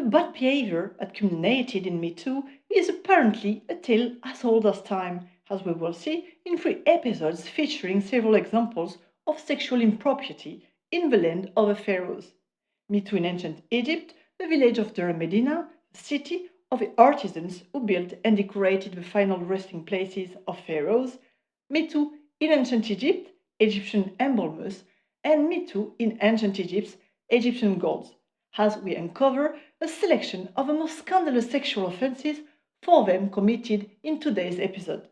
The bad behavior that culminated in Me Too is apparently a tale as old as time, as we will see in 3 episodes featuring several examples of sexual impropriety in the land of the pharaohs. Me Too in ancient Egypt, the village of Dar Medina, the city of the artisans who built and decorated the final resting places of pharaohs. Me Too in ancient Egypt, Egyptian embalmers, and Me Too in ancient Egypt's Egyptian gods, as we uncover a selection of the most scandalous sexual offences for them committed in today's episode.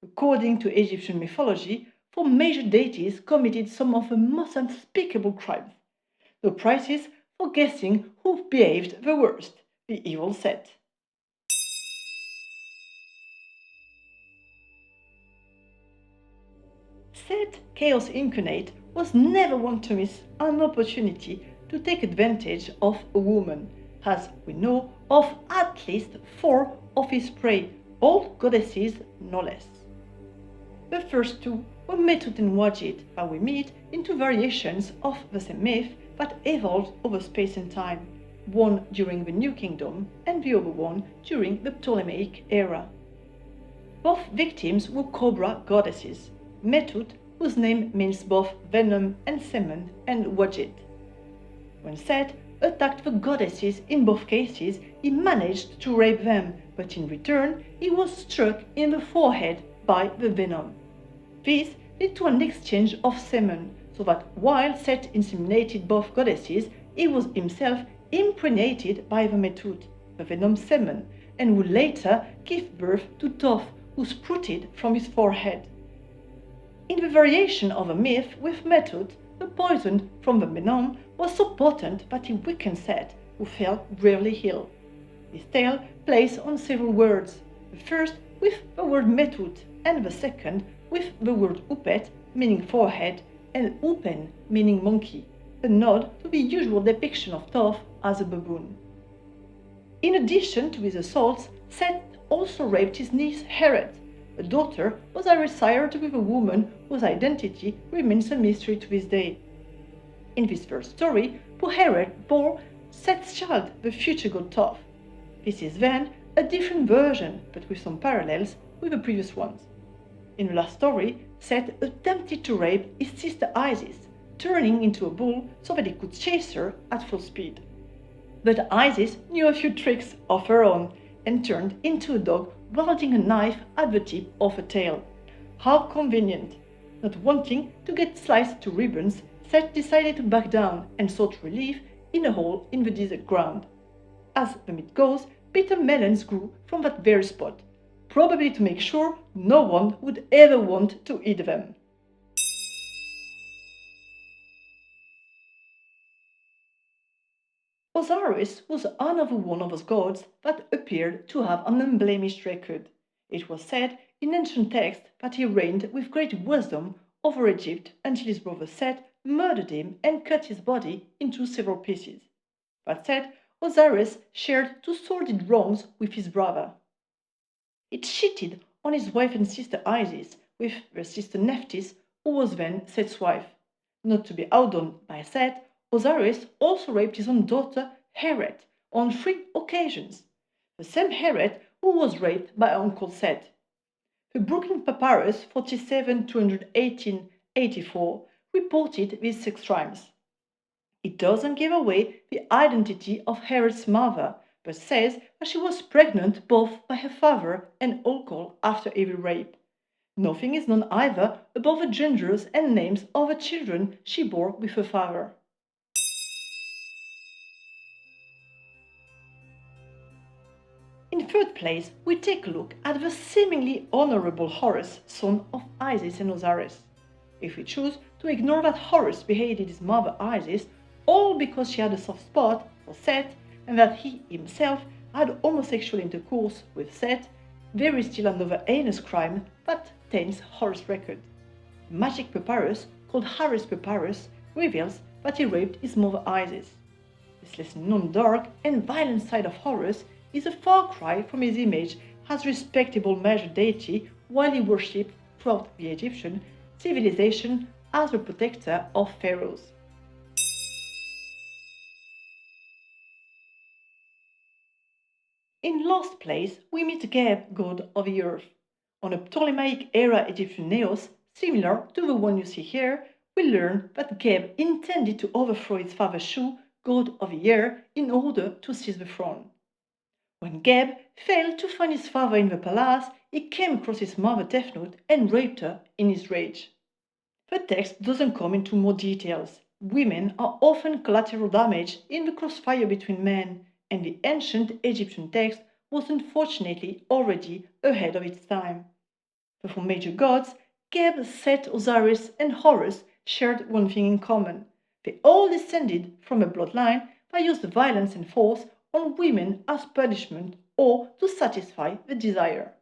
According to Egyptian mythology, 4 major deities committed some of the most unspeakable crimes. The prizes for guessing who behaved the worst, the evil Seth. Seth, Chaos Incarnate, was never one to miss an opportunity to take advantage of a woman, as we know of at least 4 of his prey, all goddesses no less. The first 2 were Metut and Wadjid, that we meet in 2 variations of the same myth that evolved over space and time, one during the New Kingdom and the other one during the Ptolemaic era. Both victims were cobra goddesses, Metut, whose name means both venom and semen, and Wadjid. When Seth attacked the goddesses in both cases, he managed to rape them, but in return he was struck in the forehead by the venom. This led to an exchange of semen, so that while Seth inseminated both goddesses, he was himself impregnated by the Metut, the venom semen, and would later give birth to Thoth, who sprouted from his forehead. In the variation of a myth with Metut, the poison from the venom was so potent that it weakened Seth, who fell gravely ill. This tale plays on several words, the first with the word Metut, and the second with the word upet, meaning forehead, and upen, meaning monkey, a nod to the usual depiction of Thoth as a baboon. In addition to his assaults, Seth also raped his niece Heret, a daughter Osiris sired with a woman whose identity remains a mystery to this day. In this first story, poor Heret bore Seth's child, the future god Thoth. This is then a different version, but with some parallels with the previous ones. In the last story, Seth attempted to rape his sister Isis, turning into a bull so that he could chase her at full speed. But Isis knew a few tricks of her own and turned into a dog wielding a knife at the tip of a tail. How convenient! Not wanting to get sliced to ribbons, Seth decided to back down and sought relief in a hole in the desert ground. As the myth goes, bitter melons grew from that very spot, probably to make sure no one would ever want to eat them. Osiris was another one of those gods that appeared to have an unblemished record. It was said in ancient texts that he reigned with great wisdom over Egypt until his brother Seth murdered him and cut his body into several pieces. That said, Osiris shared 2 sordid wrongs with his brother. He cheated on his wife and sister Isis with their sister Nephthys, who was then Seth's wife. Not to be outdone by Seth, Osiris also raped his own daughter Heret on 3 occasions, the same Heret who was raped by her uncle Seth. The Brooklyn Papyrus 47-218-84 reported these 6 crimes. It doesn't give away the identity of Heret's mother, but says that she was pregnant both by her father and uncle after every rape. Nothing is known either about the genders and names of the children she bore with her father. In third place, we take a look at the seemingly honorable Horus, son of Isis and Osiris. If we choose to ignore that Horus beheaded his mother Isis, all because she had a soft spot for Seth, and that he himself had homosexual intercourse with Seth, there is still another heinous crime that taints Horus' record. The magic papyrus, called Horus Papyrus, reveals that he raped his mother Isis. This less known dark and violent side of Horus is a far cry from his image as respectable major deity while he worshipped throughout the Egyptian civilization as the protector of pharaohs. In last place, we meet Geb, god of the earth. On a Ptolemaic era Egyptian naos, similar to the one you see here, we learn that Geb intended to overthrow his father Shu, god of the air, in order to seize the throne. When Geb failed to find his father in the palace, he came across his mother Tefnut and raped her in his rage. The text doesn't come into more details. Women are often collateral damage in the crossfire between men, and the ancient Egyptian text was unfortunately already ahead of its time. The four major gods, Geb, Seth, Osiris, and Horus, shared one thing in common. They all descended from a bloodline that used violence and force on women as punishment or to satisfy the desire.